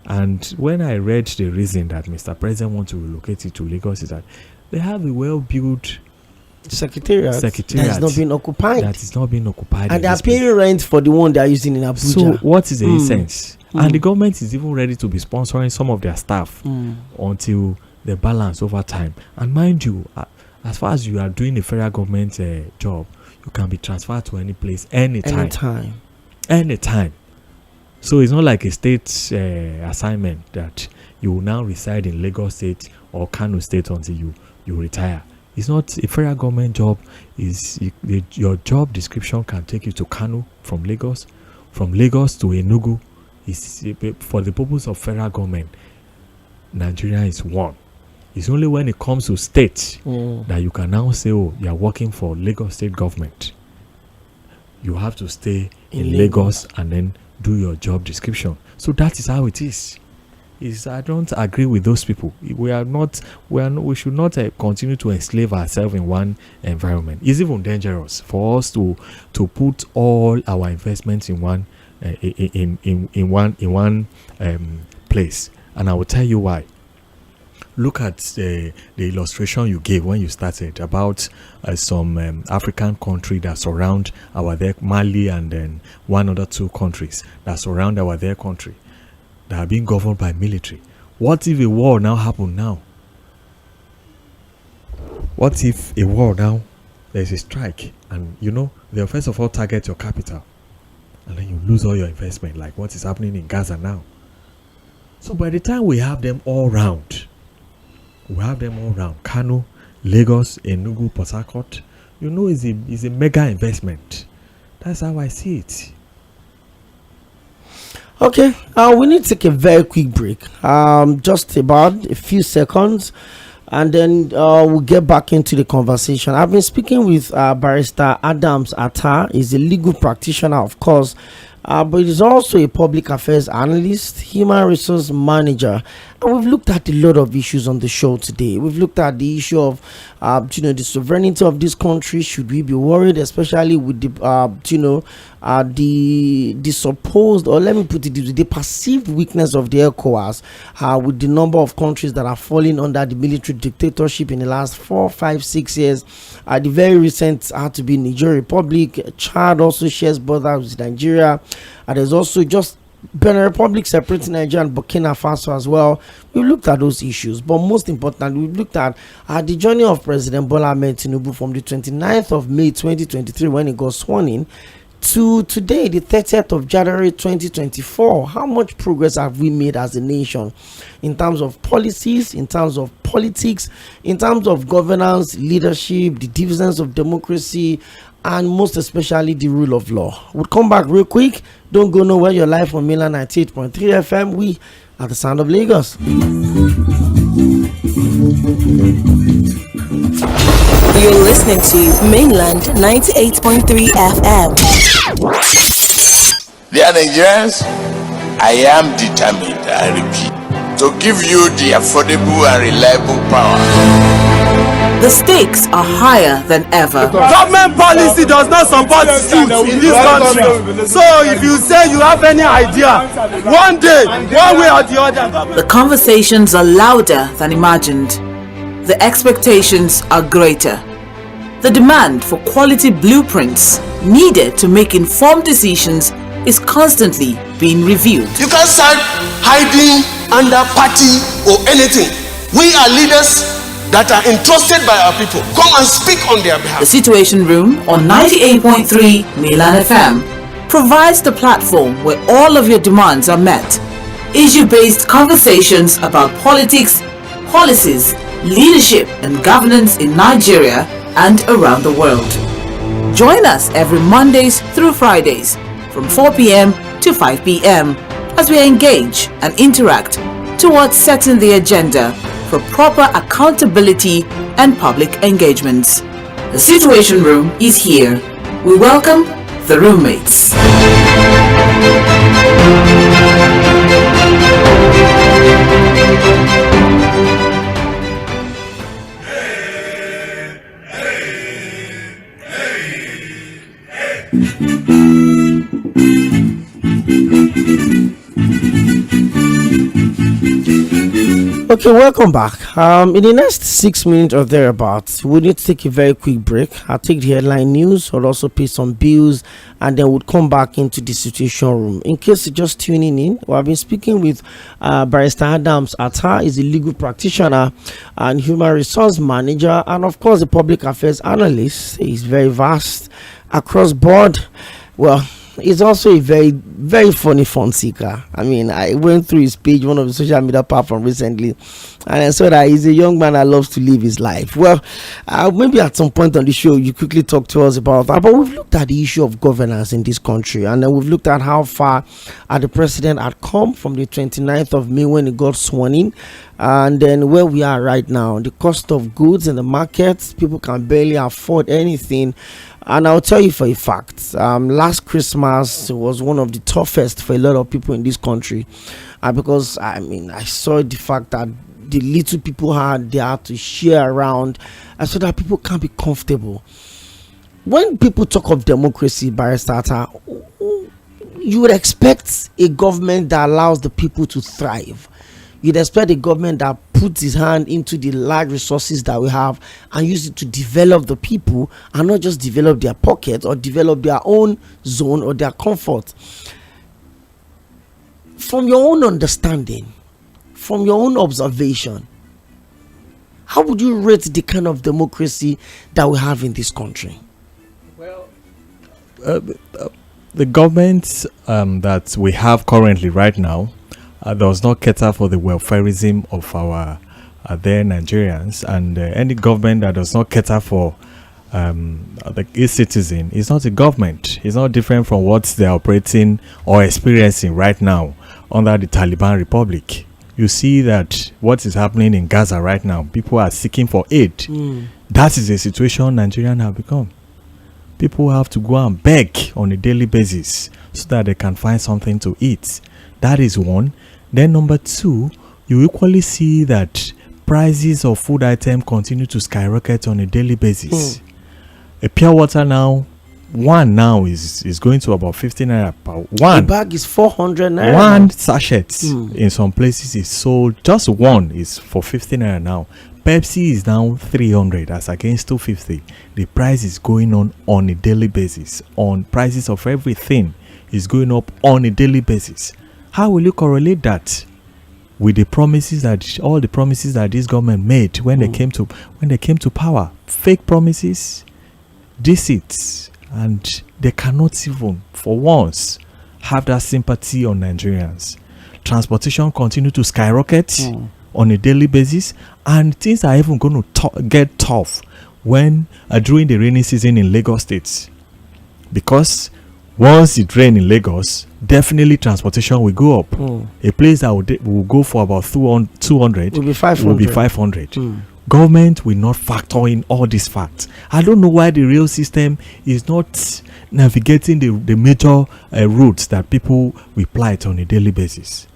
And when I read the reason that Mr. President wants to relocate it to Lagos is that they have a well-built secretariat that is not being occupied. And they are paying rent for the one they are using in Abuja. So what is the essence? And the government is even ready to be sponsoring some of their staff until they balance over time. And mind you, as far as you are doing a federal government job, you can be transferred to any place anytime. So it's not like a state assignment that you will now reside in Lagos State or Kano State until you retire. It's not a federal government job. Your job description can take you to Kano from Lagos to Enugu. For the purpose of federal government, Nigeria is one. It's only when it comes to state that you can now say, you are working for Lagos state government. You have to stay in Lagos and then do your job description. So that is how it is. I don't agree with those people. We should not continue to enslave ourselves in one environment. It's even dangerous for us to put all our investments in one place. And I will tell you why. Look at the illustration you gave when you started about some African country that surround Mali, and then one other two countries that surround their country that are being governed by military. What if a war now happen now? What if a war now, there's a strike, and they'll first of all target your capital, and then you lose all your investment, like what is happening in Gaza now. So by the time we have them all round, Kano, Lagos, Enugu, Port Harcourt, is a mega investment. That's how I see it. Okay, we need to take a very quick break, just about a few seconds, and then we'll get back into the conversation. I've been speaking with Barrister Adams Attah. He's a legal practitioner, of course, but he's also a public affairs analyst, human resource manager, And we've looked at a lot of issues on the show today. We've looked at the issue of, the sovereignty of this country. Should we be worried, especially with the, the supposed, or let me put it, the perceived weakness of the ECOWAS, with the number of countries that are falling under the military dictatorship in the last 4, 5, 6 years. The very recent had to be Nigeria Republic. Chad also shares borders with Nigeria. There's also just Benin Republic separating Nigeria and Burkina Faso as well. We looked at those issues, but most importantly, we looked at the journey of President Bola Ahmed Tinubu from the 29th of May 2023 when he got sworn in to today, the 30th of January 2024. How much progress have we made as a nation in terms of policies, in terms of politics, in terms of governance, leadership, the dividends of democracy, and most especially the rule of law? We'll come back real quick. Don't go nowhere. You're live on Mainland 98.3 FM. We are the sound of Lagos. You're listening to Mainland 98.3 FM. Dear Nigerians, I am determined, I repeat, to give you the affordable and reliable power. The stakes are higher than ever. Government policy does not support youth in this country. So if you say you have any idea, one day, one way or the other. The conversations are louder than imagined. The expectations are greater. The demand for quality blueprints needed to make informed decisions is constantly being reviewed. You can't start hiding under party or anything. We are leaders that are entrusted by our people. Come and speak on their behalf. The Situation Room on 98.3 Mainland FM provides the platform where all of your demands are met. Issue-based conversations about politics, policies, leadership and governance in Nigeria and around the world. Join us every Mondays through Fridays from 4 p.m. to 5 p.m. as we engage and interact towards setting the agenda for proper accountability and public engagements. The Situation Room is here. We welcome the roommates. Okay, welcome back. In the next 6 minutes or thereabouts, we need to take a very quick break. I'll take the headline news. I'll also pay some bills, and then we'll come back into the Situation Room. In case you're just tuning in, I've been speaking with Barrister Adams Attah. Is a legal practitioner and human resource manager, and of course, a public affairs analyst. He's very vast across board. Well, he's also a very, very funny fun seeker. I mean, I went through his page, one of the social media platforms recently, and I saw that he's a young man that loves to live his life. Well, maybe at some point on the show, you quickly talk to us about that. But we've looked at the issue of governance in this country, and then we've looked at how far the president had come from the 29th of May when he got sworn in, and then where we are right now. The cost of goods in the markets, people can barely afford anything. And I'll tell you for a fact, last Christmas was one of the toughest for a lot of people in this country, because I mean, I saw the fact that the little people they had to share around, so that people can be comfortable. When people talk of democracy, Barrister Attah, you would expect a government that allows the people to thrive. You'd expect a government that puts his hand into the large resources that we have and use it to develop the people, and not just develop their pockets or develop their own zone or their comfort. From your own understanding, from your own observation, how would you rate the kind of democracy that we have in this country? Well, the government that we have currently right now does not cater for the welfareism of our their Nigerians, and any government that does not cater for its citizen is not a government. It's not different from what they're operating or experiencing right now under the Taliban Republic. You see that what is happening in Gaza right now, people are seeking for aid. That is the situation Nigerians have become. People have to go and beg on a daily basis so that they can find something to eat. That is one. Then number two, you equally see that prices of food items continue to skyrocket on a daily basis. A pure water now, one now is going to about 15 naira per one. The bag is 400 naira. One sachet in some places is sold, just one is for 15 naira now. Pepsi is now 300 as against 250. The price is going on a daily basis. On prices of everything is going up on a daily basis. How will you correlate that with the promises that all the promises that this government made when they came to power? Fake promises, deceits, and they cannot even for once have that sympathy on Nigerians. Transportation continue to skyrocket on a daily basis, and things are even going to get tough when during the rainy season in Lagos State, because once it rains in Lagos, definitely transportation will go up. A place that will go for about 200 will be 500. Government will not factor in all these facts. I don't know why the rail system is not navigating the major routes that people will plight on a daily basis.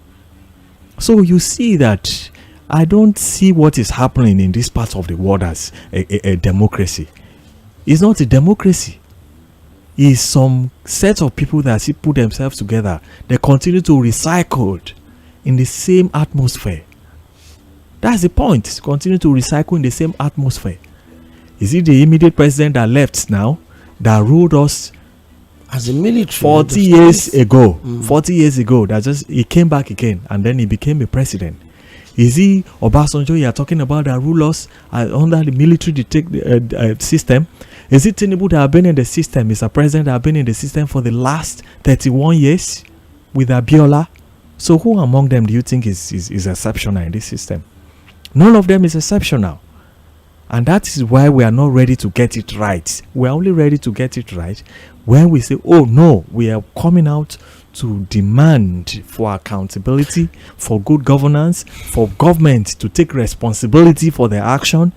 So you see that I don't see what is happening in this part of the world as a democracy. It's not a democracy. It's some set of people that put themselves together. They continue to recycle in the same atmosphere. That's the point. Continue to recycle in the same atmosphere. Is it the immediate president that left now that ruled us as a military 40 years ago? 40 years ago, that just he came back again and then he became a president. Is he Obasanjo you are talking about that rule us under the military system? Is it Tinubu that have been in the system? Is a president that have been in the system for the last 31 years with Abiola? So who among them do you think is exceptional in this system? None of them is exceptional. And that is why we are not ready to get it right. We are only ready to get it right when we say, oh no, we are coming out to demand for accountability, for good governance, for government to take responsibility for their action.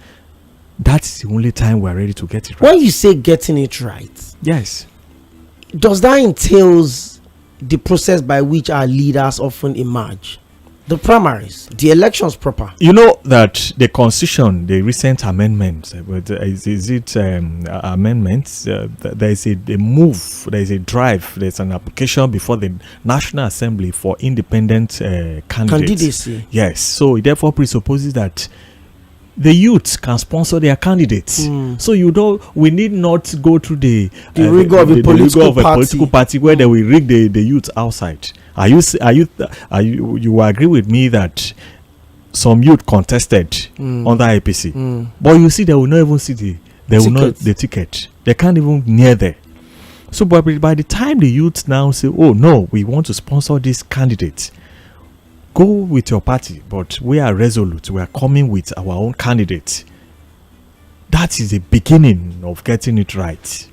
That's the only time we are ready to get it right. When you say getting it right, yes, does that entails the process by which our leaders often emerge? The primaries, the elections proper. You know that the constitution, the amendments, amendments? There is a move, there is a drive, there's an application before the National Assembly for independent candidacy. Yes, so it therefore presupposes that the youth can sponsor their candidates. So we need not go through the rigor of a political party where they will rig the youth outside. You agree with me that some youth contested under APC, but you see they will not even see the ticket. They can't even near there. So by the time the youth now say, oh no, we want to sponsor this candidate, go with your party, but we are resolute. We are coming with our own candidate. That is the beginning of getting it right.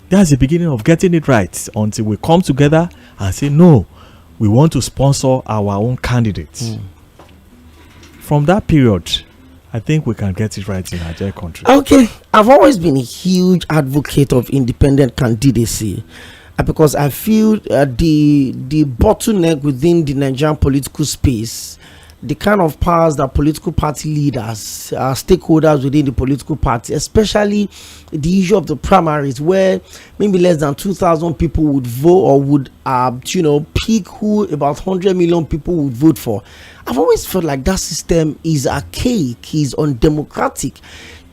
That's the beginning of getting it right until we come together and say, no, we want to sponsor our own candidates. From that period, I think we can get it right in our dear country. Okay. I've always been a huge advocate of independent candidacy because I feel the bottleneck within the Nigerian political space, the kind of powers that political party leaders, stakeholders within the political party, especially the issue of the primaries, where maybe less than 2,000 people would vote or would, pick who about 100 million people would vote for. I've always felt like that system is archaic, is undemocratic.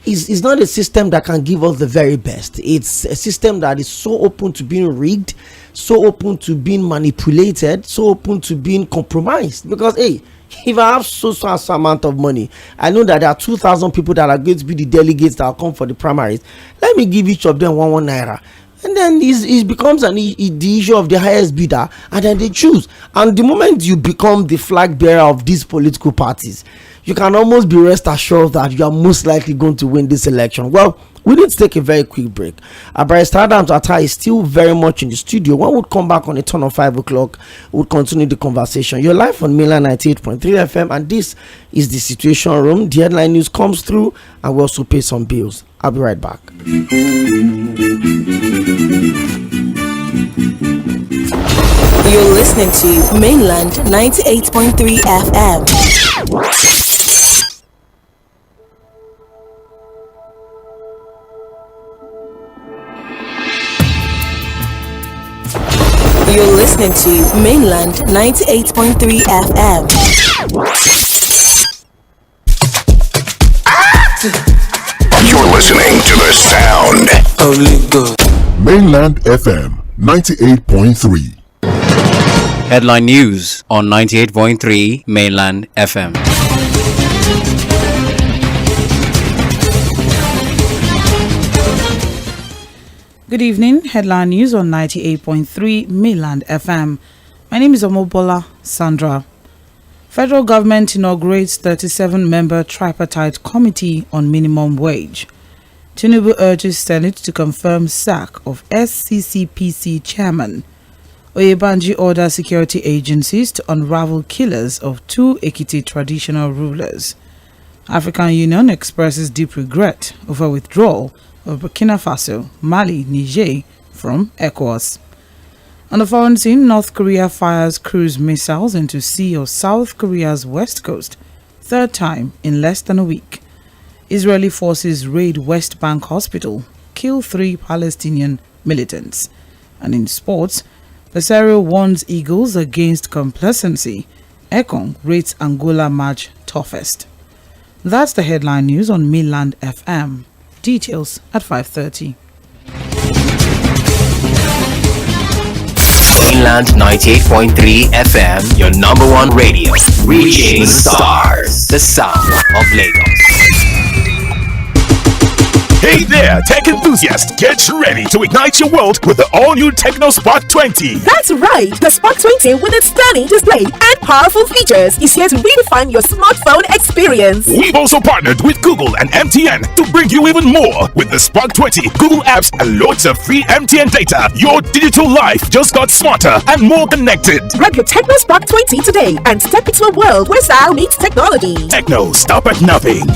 It's not a system that can give us the very best. It's a system that is so open to being rigged, so open to being manipulated, so open to being compromised. Because, hey, if I have so amount of money, I know that there are 2,000 people that are going to be the delegates that will come for the primaries. Let me give each of them one naira. And then it becomes the issue of the highest bidder, and then they choose. And the moment you become the flag bearer of these political parties, you can almost be rest assured that you are most likely going to win this election. Well, we need to take a very quick break. Barrister Adams Attah is still very much in the studio. When we'll come back on the turn of 5 o'clock, we'll continue the conversation. You're live on Mainland 98.3 FM, and this is the Situation Room. The headline news comes through, and we also pay some bills. I'll be right back. You're listening to Mainland 98.3 FM. You're listening to Mainland 98.3 FM. You're listening to the sound. Only good. Mainland FM 98.3. Headline news on 98.3 Mainland FM. Good evening. Headline news on 98.3 Mainland FM. My name is Omobola Sandra. Federal government inaugurates 37-member tripartite committee on minimum wage. Tinubu urges Senate to confirm sack of SCCPC chairman. Oyebanji orders security agencies to unravel killers of 2 Ekiti traditional rulers. African Union expresses deep regret over withdrawal of Burkina Faso, Mali, Niger from ECOWAS. On the foreign scene, North Korea fires cruise missiles into sea of South Korea's west coast, 3rd time in less than a week. Israeli forces raid West Bank hospital, kill 3 Palestinian militants. And in sports, Pesaro warns Eagles against complacency. Ekong rates Angola match toughest. That's the headline news on Mainland FM. Details at 5:30. Mainland 98.3 FM, your number 1 radio, reaching the stars, the sound of Lagos. Hey there, tech enthusiasts! Get ready to ignite your world with the all-new Tecno Spark 20. That's right! The Spark 20 with its stunning display and powerful features is here to redefine your smartphone experience. We've also partnered with Google and MTN to bring you even more. With the Spark 20, Google apps and loads of free MTN data, your digital life just got smarter and more connected. Grab your Tecno Spark 20 today and step into a world where style meets technology. Tecno, stop at nothing.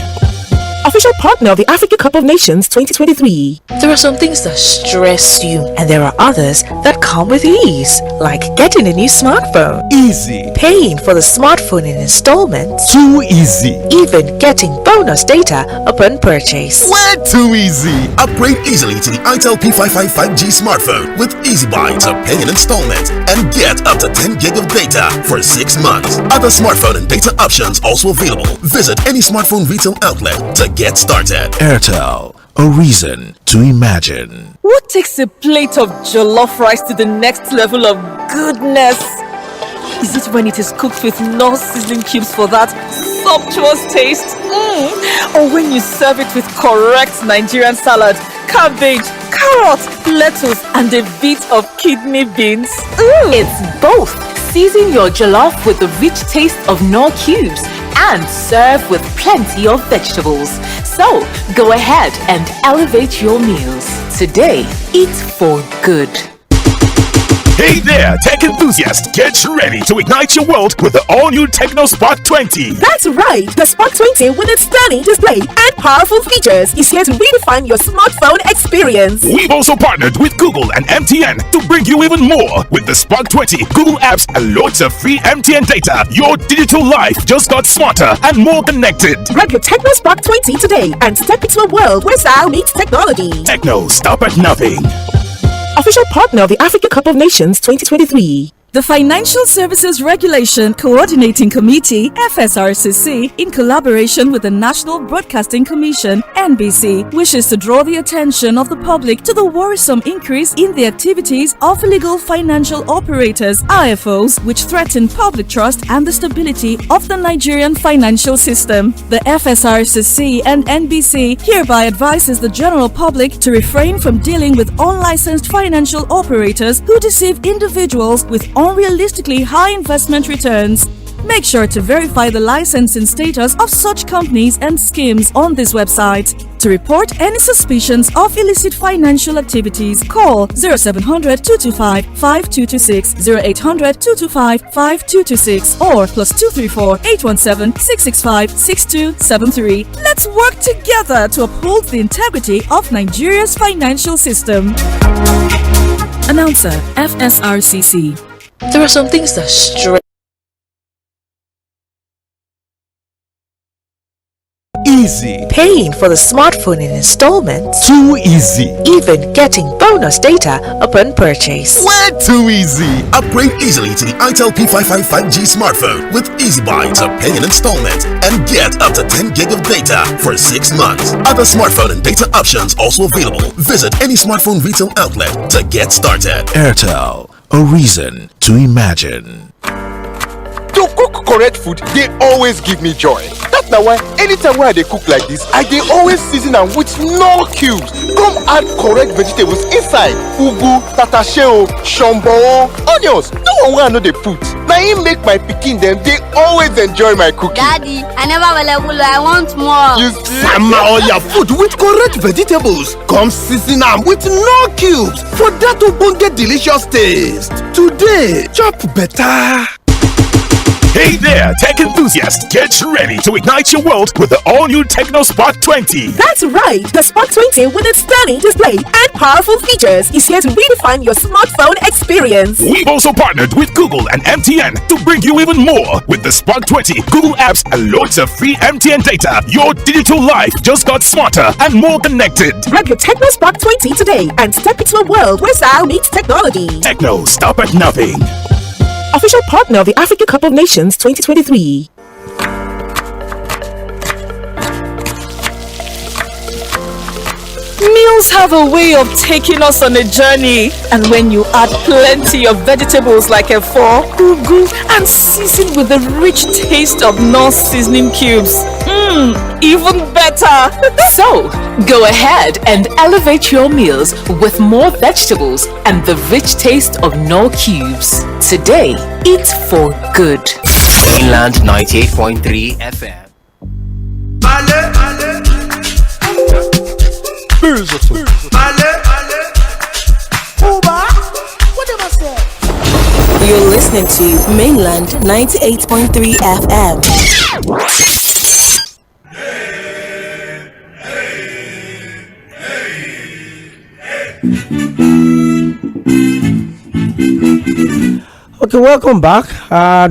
Official partner of the Africa Cup of Nations 2023. There are some things that stress you, and there are others that come with ease, like getting a new smartphone. Easy. Paying for the smartphone in installments. Too easy. Even getting bonus data upon purchase. Way too easy. Upgrade easily to the Itel P55 5G smartphone with Easy Buy to pay in installments and get up to 10 gig of data for 6 months. Other smartphone and data options also available. Visit any smartphone retail outlet to get started. Airtel, a reason to imagine. What takes a plate of jollof rice to the next level of goodness? Is it when it is cooked with no seasoning cubes for that sumptuous taste? Or when you serve it with correct Nigerian salad, cabbage, carrot, lettuce, and a bit of kidney beans? It's both. Season your jollof with the rich taste of no cubes and serve with plenty of vegetables. So, go ahead and elevate your meals. Today, eat for good. Hey there, tech enthusiasts! Get ready to ignite your world with the all-new Tecno Spark 20. That's right! The Spark 20 with its stunning display and powerful features is here to redefine your smartphone experience. We've also partnered with Google and MTN to bring you even more. With the Spark 20, Google apps and loads of free MTN data, your digital life just got smarter and more connected. Grab your Tecno Spark 20 today and step into a world where style meets technology. Tecno, stop at nothing. Official partner of the Africa Cup of Nations 2023. The Financial Services Regulation Coordinating Committee, FSRCC, in collaboration with the National Broadcasting Commission, NBC, wishes to draw the attention of the public to the worrisome increase in the activities of illegal financial operators, IFOs, which threaten public trust and the stability of the Nigerian financial system. The FSRCC and NBC hereby advises the general public to refrain from dealing with unlicensed financial operators who deceive individuals with unrealistically high investment returns. Make sure to verify the licensing status of such companies and schemes on this website. To report any suspicions of illicit financial activities, call 0700 225 5226, 0800 225 5226, or +234 817 665 6273. Let's work together to uphold the integrity of Nigeria's financial system. Announcer, FSRCC. There are some things that stress. Easy. Paying for the smartphone in installments. Too easy. Even getting bonus data upon purchase. Way too easy. Upgrade easily to the Itel P55 5G smartphone with Easy Buy to pay in installment and get up to 10 gig of data for 6 months. Other smartphone and data options also available. Visit any smartphone retail outlet to get started. Airtel, a reason to imagine. To cook correct food, they always give me joy. That's now why anytime when I cook like this, I dey always season them with no cubes. Come add correct vegetables inside. Ugu, tatashe, shombo, onions. No one wey I know they put. Now he make my pikin them, they always enjoy my cooking. Daddy, I never will. I want more. You see? Sama all your food with correct vegetables. Come season them with no cubes for that ogbonge delicious taste. Today, chop better. Hey there, tech enthusiasts! Get ready to ignite your world with the all-new Tecno Spark 20. That's right, the Spark 20 with its stunning display and powerful features is here to redefine your smartphone experience. We've also partnered with Google and MTN to bring you even more. With the Spark 20, Google apps and loads of free MTN data, your digital life just got smarter and more connected. Grab your Tecno Spark 20 today and step into a world where style meets technology. Tecno, stop at nothing. Official partner of the African Cup of Nations 2023. Meals have a way of taking us on a journey, and when you add plenty of vegetables like efo, ugu, and season with the rich taste of Knorr seasoning cubes, even better. So, go ahead and elevate your meals with more vegetables and the rich taste of Knorr cubes. Today, eat for good. Mainland 98.3 FM. You're listening to Mainland 98.3 FM. Okay, welcome back.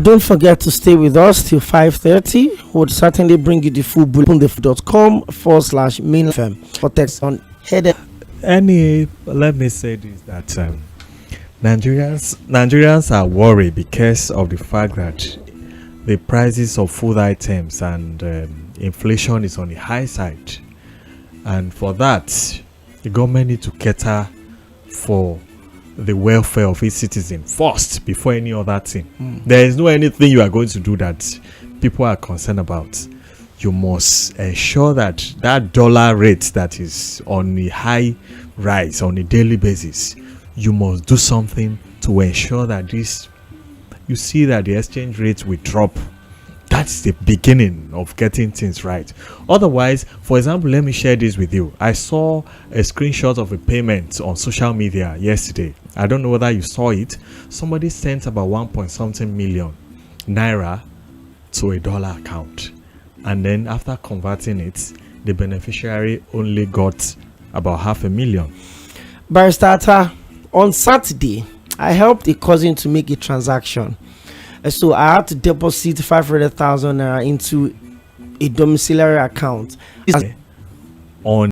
Don't forget to stay with us till 5:30. We'll certainly bring you the full bulletin .com/mainfm for text on header. Let me say this, that Nigerians are worried because of the fact that the prices of food items and inflation is on the high side, and for that the government need to cater for the welfare of its citizens first before any other thing. There is no anything you are going to do that people are concerned about. You must ensure that that dollar rate that is on the high rise on a daily basis, you must do something to ensure that you see that the exchange rate will drop. That's the beginning of getting things right. Otherwise, for example, let me share this with you. I saw a screenshot of a payment on social media yesterday. I don't know whether you saw it. Somebody sent about 1.something million naira to a dollar account, and then after converting it, the beneficiary only got about 500,000. Barrister Attah, on Saturday, I helped a cousin to make a transaction. So I had to deposit 500,000 naira into a domiciliary account. On